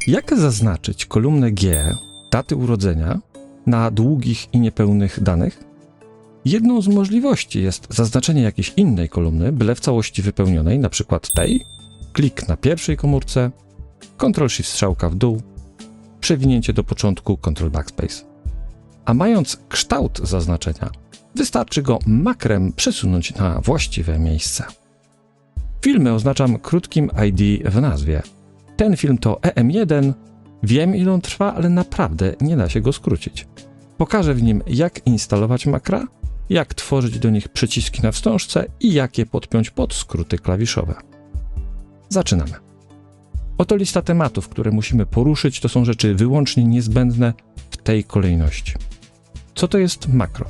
Jak zaznaczyć kolumnę G, daty urodzenia, na długich i niepełnych danych? Jedną z możliwości jest zaznaczenie jakiejś innej kolumny, byle w całości wypełnionej, na przykład tej, klik na pierwszej komórce, Ctrl-Shift strzałka w dół, przewinięcie do początku, Ctrl-Backspace. A mając kształt zaznaczenia, wystarczy go makrem przesunąć na właściwe miejsce. Filmy oznaczam krótkim ID w nazwie. Ten film to EM1. Wiem, ile on trwa, ale naprawdę nie da się go skrócić. Pokażę w nim, jak instalować makra, jak tworzyć do nich przyciski na wstążce i jak je podpiąć pod skróty klawiszowe. Zaczynamy. Oto lista tematów, które musimy poruszyć. To są rzeczy wyłącznie niezbędne w tej kolejności. Co to jest makro?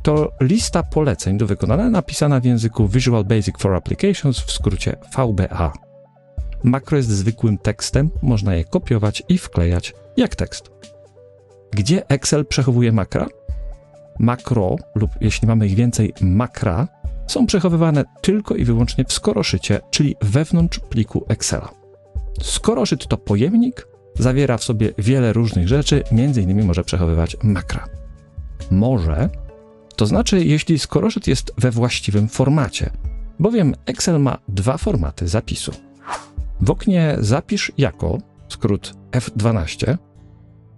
To lista poleceń do wykonania napisana w języku Visual Basic for Applications, w skrócie VBA. Makro jest zwykłym tekstem, można je kopiować i wklejać jak tekst. Gdzie Excel przechowuje makra? Makro, lub jeśli mamy ich więcej, makra, są przechowywane tylko i wyłącznie w skoroszycie, czyli wewnątrz pliku Excela. Skoroszyt to pojemnik, zawiera w sobie wiele różnych rzeczy, m.in. może przechowywać makra. Może, to znaczy jeśli skoroszyt jest we właściwym formacie, bowiem Excel ma dwa formaty zapisu. W oknie Zapisz jako, skrót F12,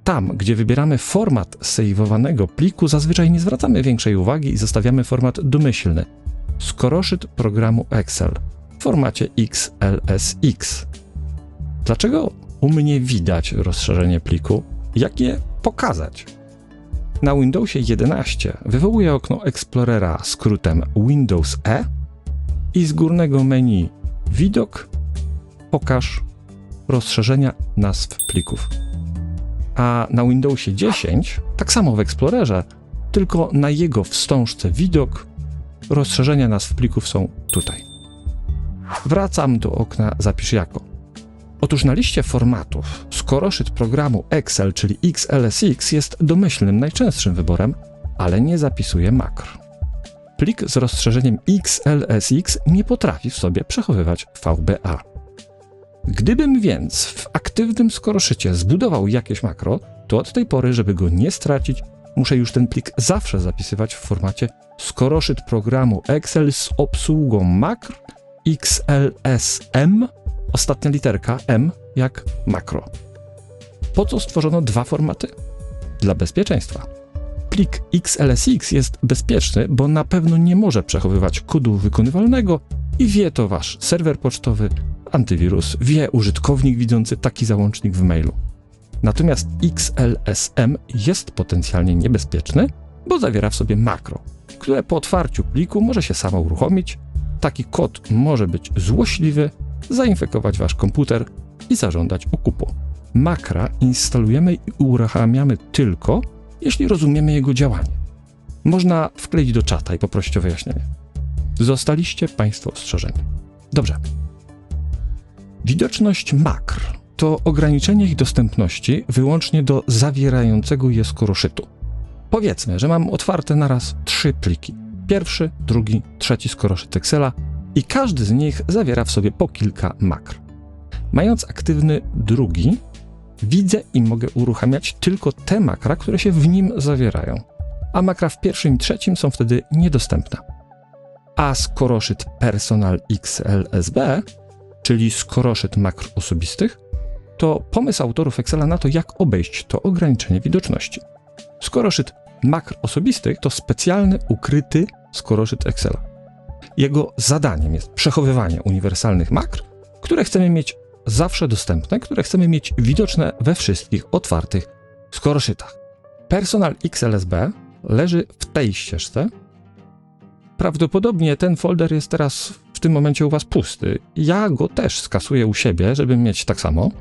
tam, gdzie wybieramy format sejwowanego pliku, zazwyczaj nie zwracamy większej uwagi i zostawiamy format domyślny. Skoroszyt programu Excel w formacie XLSX. Dlaczego u mnie widać rozszerzenie pliku? Jak je pokazać? Na Windowsie 11 wywołuję okno Explorera skrótem Windows E i z górnego menu Widok, Pokaż rozszerzenia nazw plików. A na Windowsie 10, tak samo w Explorerze, tylko na jego wstążce Widok, rozszerzenia nazw plików są tutaj. Wracam do okna Zapisz jako. Otóż na liście formatów skoroszyt programu Excel, czyli XLSX, jest domyślnym, najczęstszym wyborem, ale nie zapisuje makr. Plik z rozszerzeniem XLSX nie potrafi w sobie przechowywać VBA. Gdybym więc w aktywnym skoroszycie zbudował jakieś makro, to od tej pory, żeby go nie stracić, muszę już ten plik zawsze zapisywać w formacie skoroszyt programu Excel z obsługą makr XLSM, ostatnia literka M jak makro. Po co stworzono dwa formaty? Dla bezpieczeństwa. Plik XLSX jest bezpieczny, bo na pewno nie może przechowywać kodu wykonywalnego i wie to wasz serwer pocztowy, antywirus, wie użytkownik widzący taki załącznik w mailu. Natomiast XLSM jest potencjalnie niebezpieczny, bo zawiera w sobie makro, które po otwarciu pliku może się samo uruchomić. Taki kod może być złośliwy, zainfekować wasz komputer i zażądać okupu. Makra instalujemy i uruchamiamy tylko, jeśli rozumiemy jego działanie. Można wkleić do czata i poprosić o wyjaśnienie. Zostaliście Państwo ostrzeżeni. Dobrze. Widoczność makr to ograniczenie ich dostępności wyłącznie do zawierającego je skoroszytu. Powiedzmy, że mam otwarte naraz 3 pliki. Pierwszy, drugi, trzeci skoroszyt Excela i każdy z nich zawiera w sobie po kilka makr. Mając aktywny drugi, widzę i mogę uruchamiać tylko te makra, które się w nim zawierają, a makra w pierwszym i trzecim są wtedy niedostępne. A skoroszyt Personal XLSB, czyli skoroszyt makr osobistych, to pomysł autorów Excela na to, jak obejść to ograniczenie widoczności. Skoroszyt makr osobistych to specjalny, ukryty skoroszyt Excela. Jego zadaniem jest przechowywanie uniwersalnych makr, które chcemy mieć zawsze dostępne, które chcemy mieć widoczne we wszystkich otwartych skoroszytach. Personal XLSB leży w tej ścieżce. Prawdopodobnie ten folder jest teraz w tym momencie u was pusty. Ja go też skasuję u siebie, żeby mieć tak samo.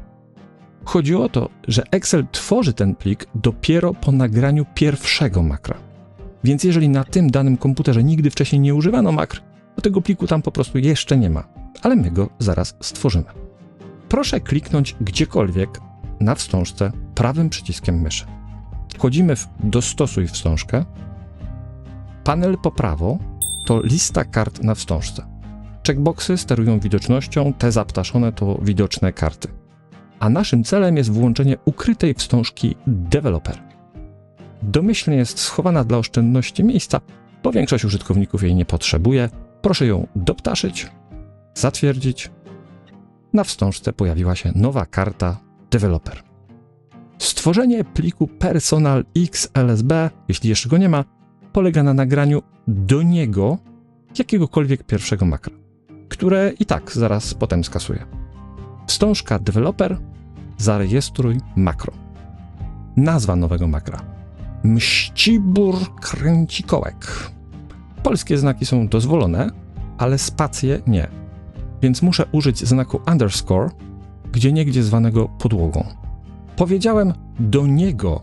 Chodzi o to, że Excel tworzy ten plik dopiero po nagraniu pierwszego makra. Więc jeżeli na tym danym komputerze nigdy wcześniej nie używano makr, to tego pliku tam po prostu jeszcze nie ma, ale my go zaraz stworzymy. Proszę kliknąć gdziekolwiek na wstążce prawym przyciskiem myszy. Wchodzimy w Dostosuj wstążkę. Panel po prawo to lista kart na wstążce. Checkboxy sterują widocznością, te zaptaszone to widoczne karty. a naszym celem jest włączenie ukrytej wstążki Developer. Domyślnie jest schowana dla oszczędności miejsca, bo większość użytkowników jej nie potrzebuje. Proszę ją doptaszyć, zatwierdzić. Na wstążce pojawiła się nowa karta Developer. Stworzenie pliku Personal XLSB, jeśli jeszcze go nie ma, polega na nagraniu do niego jakiegokolwiek pierwszego makra, które i tak zaraz potem skasuję. Wstążka Developer, zarejestruj makro. Nazwa nowego makra: Mścibór kręcikołek. Polskie znaki są dozwolone, ale spacje nie, więc muszę użyć znaku underscore, gdzieniegdzie zwanego podłogą. Powiedziałem do niego,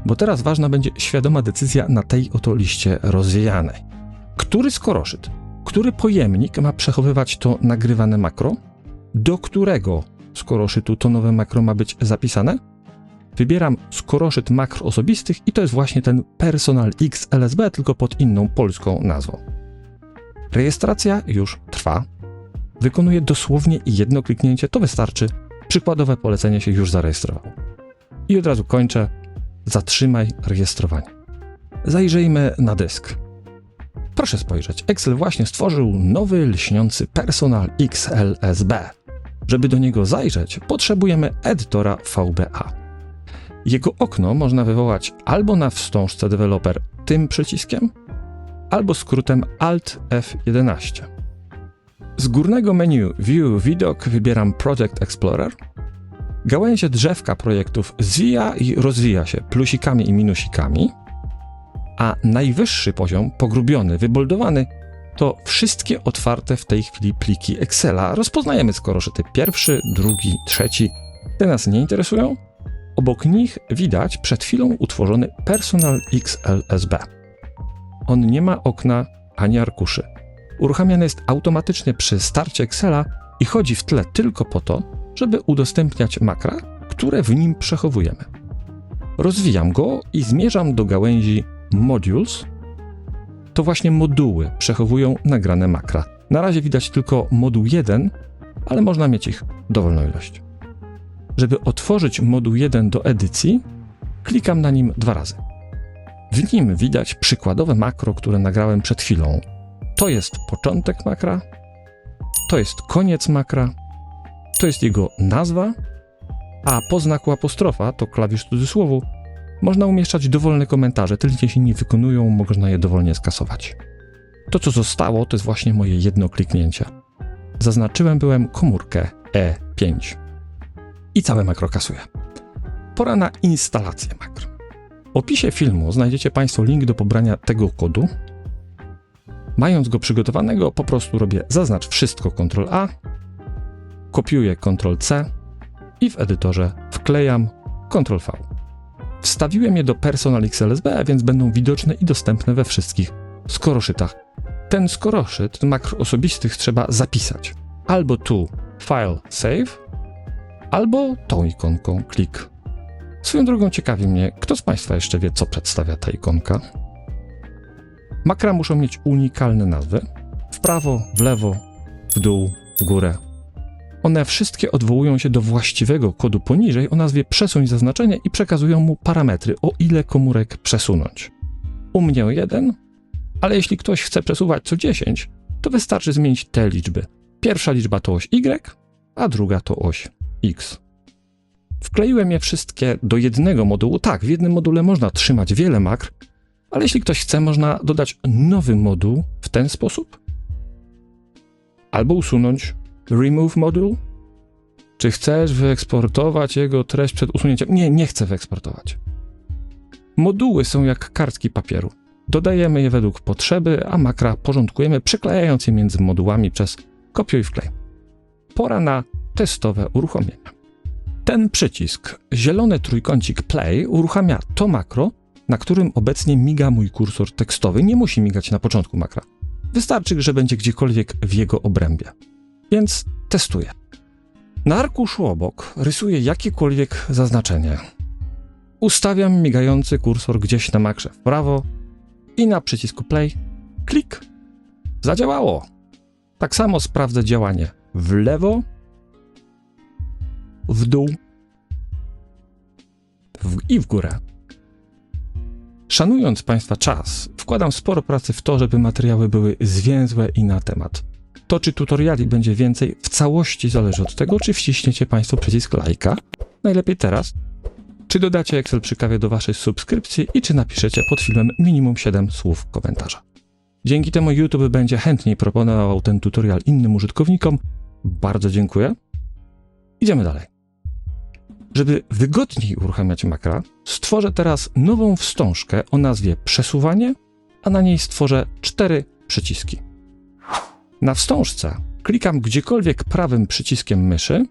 bo teraz ważna będzie świadoma decyzja na tej oto liście rozwijanej. Który skoroszyt, który pojemnik ma przechowywać to nagrywane makro? Do którego skoroszytu to nowe makro ma być zapisane? Wybieram skoroszyt makr osobistych i to jest właśnie ten Personal XLSB, tylko pod inną polską nazwą. Rejestracja już trwa. Wykonuję dosłownie jedno kliknięcie, to wystarczy. Przykładowe polecenie się już zarejestrowało. I od razu kończę. Zatrzymaj rejestrowanie. Zajrzyjmy na dysk. Proszę spojrzeć, Excel właśnie stworzył nowy, lśniący Personal XLSB. Żeby do niego zajrzeć, potrzebujemy edytora VBA. Jego okno można wywołać albo na wstążce Developer tym przyciskiem, albo skrótem Alt F11. Z górnego menu View Widok wybieram Project Explorer. Gałęzie drzewka projektów zwija i rozwija się plusikami i minusikami, a najwyższy poziom, pogrubiony, wyboldowany, to wszystkie otwarte w tej chwili pliki Excela. Rozpoznajemy skoroszyty pierwszy, drugi, trzeci. Te nas nie interesują. Obok nich widać przed chwilą utworzony Personal XLSB. On nie ma okna ani arkuszy. Uruchamiany jest automatycznie przy starcie Excela i chodzi w tle tylko po to, żeby udostępniać makra, które w nim przechowujemy. Rozwijam go i zmierzam do gałęzi Modules. To właśnie moduły przechowują nagrane makra. Na razie widać tylko moduł 1, ale można mieć ich dowolną ilość. Żeby otworzyć moduł 1 do edycji, klikam na nim 2 razy. W nim widać przykładowe makro, które nagrałem przed chwilą. To jest początek makra, to jest koniec makra, to jest jego nazwa, a po znaku apostrofa, to klawisz cudzysłowu, można umieszczać dowolne komentarze, te linie się nie wykonują, można je dowolnie skasować. To, co zostało, to jest właśnie moje jedno kliknięcie. Zaznaczyłem byłem komórkę E5 i całe makro kasuję. Pora na instalację makr. W opisie filmu znajdziecie Państwo link do pobrania tego kodu. Mając go przygotowanego, po prostu robię zaznacz wszystko Ctrl+A, kopiuję Ctrl+C i w edytorze wklejam Ctrl+V. Wstawiłem je do Personal XLSB, więc będą widoczne i dostępne we wszystkich skoroszytach. Ten skoroszyt makr osobistych trzeba zapisać. Albo tu File Save, albo tą ikonką klik. Swoją drogą ciekawi mnie, kto z Państwa jeszcze wie, co przedstawia ta ikonka? Makra muszą mieć unikalne nazwy. W prawo, w lewo, w dół, w górę. One wszystkie odwołują się do właściwego kodu poniżej o nazwie przesuń zaznaczenie i przekazują mu parametry, o ile komórek przesunąć. U mnie o 1, ale jeśli ktoś chce przesuwać co 10, to wystarczy zmienić te liczby. Pierwsza liczba to oś Y, a druga to oś X. Wkleiłem je wszystkie do jednego modułu. Tak, w jednym module można trzymać wiele makr, ale jeśli ktoś chce, można dodać nowy moduł w ten sposób. Albo usunąć Remove Module. Czy chcesz wyeksportować jego treść przed usunięciem? Nie, nie chcę wyeksportować. Moduły są jak kartki papieru. Dodajemy je według potrzeby, a makra porządkujemy, przyklejając je między modułami przez kopiuj wklej. Pora na testowe uruchomienie. Ten przycisk, zielony trójkącik Play, uruchamia to makro, na którym obecnie miga mój kursor tekstowy. Nie musi migać na początku makra. Wystarczy, że będzie gdziekolwiek w jego obrębie. Więc testuję. Na arkuszu obok rysuję jakiekolwiek zaznaczenie. Ustawiam migający kursor gdzieś na makrze w prawo i na przycisku Play klik. Zadziałało. Tak samo sprawdzę działanie w lewo w dół i w górę. Szanując Państwa czas, wkładam sporo pracy w to, żeby materiały były zwięzłe i na temat. To, czy tutoriali będzie więcej, w całości zależy od tego, czy wciśniecie Państwo przycisk lajka, najlepiej teraz, czy dodacie Excel przy kawie do Waszej subskrypcji i czy napiszecie pod filmem minimum 7 słów komentarza. Dzięki temu YouTube będzie chętniej proponował ten tutorial innym użytkownikom. Bardzo dziękuję. Idziemy dalej. Żeby wygodniej uruchamiać makra, stworzę teraz nową wstążkę o nazwie przesuwanie, a na niej stworzę 4 przyciski. Na wstążce klikam gdziekolwiek prawym przyciskiem myszy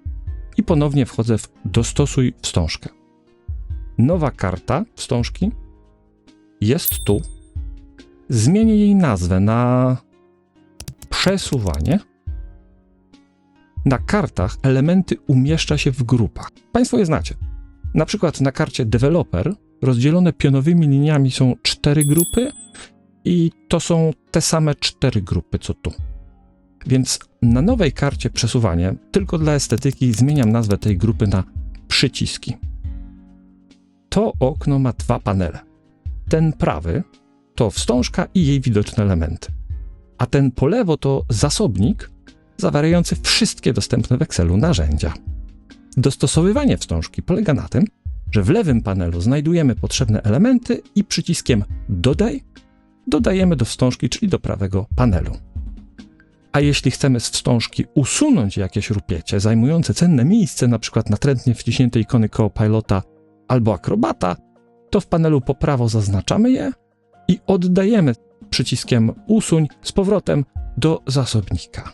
i ponownie wchodzę w dostosuj wstążkę. Nowa karta wstążki jest tu. Zmienię jej nazwę na przesuwanie. Na kartach elementy umieszcza się w grupach. Państwo je znacie. Na przykład na karcie Developer rozdzielone pionowymi liniami są 4 grupy i to są te same 4 grupy co tu. Więc na nowej karcie przesuwanie, tylko dla estetyki, zmieniam nazwę tej grupy na przyciski. To okno ma 2 panele. Ten prawy to wstążka i jej widoczne elementy. A ten po lewo to zasobnik zawierający wszystkie dostępne w Excelu narzędzia. Dostosowywanie wstążki polega na tym, że w lewym panelu znajdujemy potrzebne elementy i przyciskiem Dodaj dodajemy do wstążki, czyli do prawego panelu. A jeśli chcemy z wstążki usunąć jakieś rupiecie zajmujące cenne miejsce, np. natrętnie wciśnięte ikony Copilota albo Akrobata, to w panelu po prawo zaznaczamy je i oddajemy przyciskiem Usuń z powrotem do zasobnika.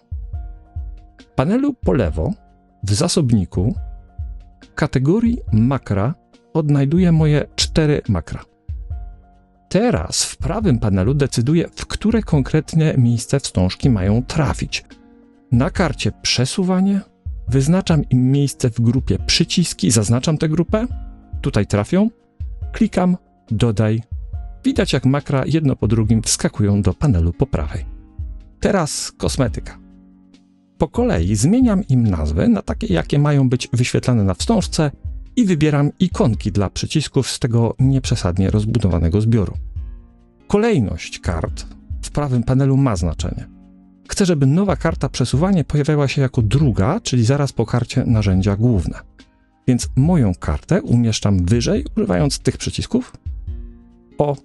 W panelu po lewo, w zasobniku, w kategorii makra odnajduję moje 4 makra. Teraz w prawym panelu decyduję, w które konkretnie miejsce wstążki mają trafić. Na karcie przesuwanie wyznaczam im miejsce w grupie przyciski, zaznaczam tę grupę, tutaj trafią, klikam Dodaj. Widać, jak makra jedno po drugim wskakują do panelu po prawej. Teraz kosmetyka. Po kolei zmieniam im nazwy na takie, jakie mają być wyświetlane na wstążce i wybieram ikonki dla przycisków z tego nieprzesadnie rozbudowanego zbioru. Kolejność kart w prawym panelu ma znaczenie. Chcę, żeby nowa karta przesuwanie pojawiała się jako druga, czyli zaraz po karcie narzędzia główne. Więc moją kartę umieszczam wyżej, używając tych przycisków. O,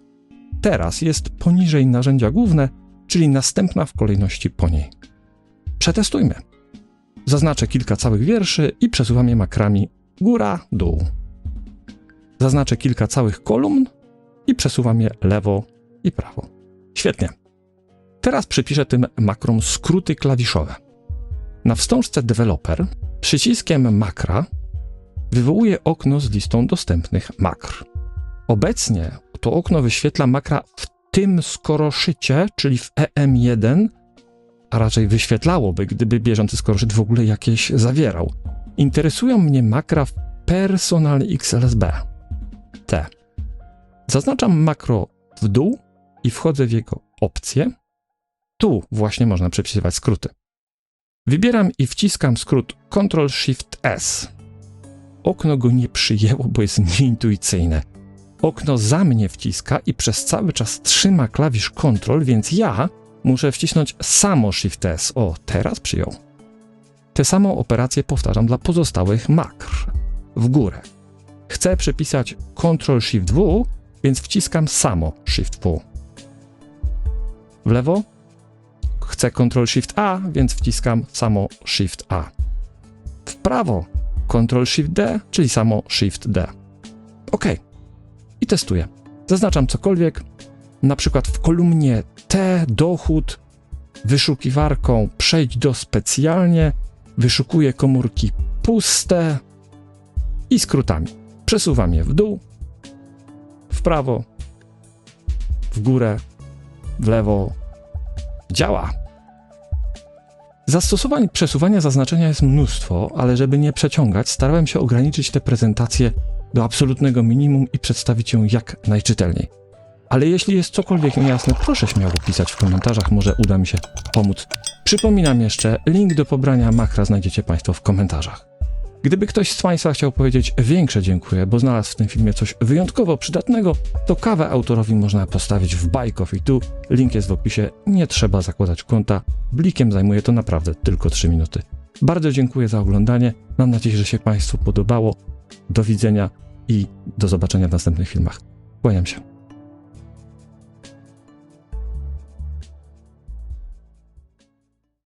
teraz jest poniżej narzędzia główne, czyli następna w kolejności po niej. Przetestujmy. Zaznaczę kilka całych wierszy i przesuwam je makrami góra, dół. Zaznaczę kilka całych kolumn i przesuwam je lewo i prawo. Świetnie. Teraz przypiszę tym makrom skróty klawiszowe. Na wstążce Developer przyciskiem makra wywołuję okno z listą dostępnych makr. Obecnie to okno wyświetla makra w tym skoroszycie, czyli w EM1, a raczej wyświetlałoby, gdyby bieżący skoroszyt w ogóle jakieś zawierał. Interesują mnie makra w Personal XLSB. Te. Zaznaczam makro w dół i wchodzę w jego opcje. Tu właśnie można przepisywać skróty. Wybieram i wciskam skrót Ctrl-Shift-S. Okno go nie przyjęło, bo jest nieintuicyjne. Okno za mnie wciska i przez cały czas trzyma klawisz Ctrl, więc ja muszę wcisnąć samo Shift-S. O, teraz przyjął. Tę samą operację powtarzam dla pozostałych makr. W górę. Chcę przepisać Ctrl-Shift-W, więc wciskam samo Shift-W. W lewo chcę Ctrl-Shift-A, więc wciskam samo Shift-A. W prawo Ctrl-Shift-D, czyli samo Shift-D. OK. I testuję. Zaznaczam cokolwiek, na przykład w kolumnie T, dochód, wyszukiwarką przejdź do specjalnie, wyszukuję komórki puste i skrótami. Przesuwam je w dół, w prawo, w górę, w lewo. Działa! Zastosowań przesuwania zaznaczenia jest mnóstwo, ale żeby nie przeciągać, starałem się ograniczyć tę prezentację do absolutnego minimum i przedstawić ją jak najczytelniej. Ale jeśli jest cokolwiek niejasne, proszę śmiało pisać w komentarzach, może uda mi się pomóc. Przypominam jeszcze, link do pobrania makra znajdziecie Państwo w komentarzach. Gdyby ktoś z Państwa chciał powiedzieć większe dziękuję, bo znalazł w tym filmie coś wyjątkowo przydatnego, to kawę autorowi można postawić w Buy Coffee Tu. Link jest w opisie, nie trzeba zakładać konta. Blikiem zajmuje to naprawdę tylko 3 minuty. Bardzo dziękuję za oglądanie, mam nadzieję, że się Państwu podobało. Do widzenia i do zobaczenia w następnych filmach. Kłaniam się.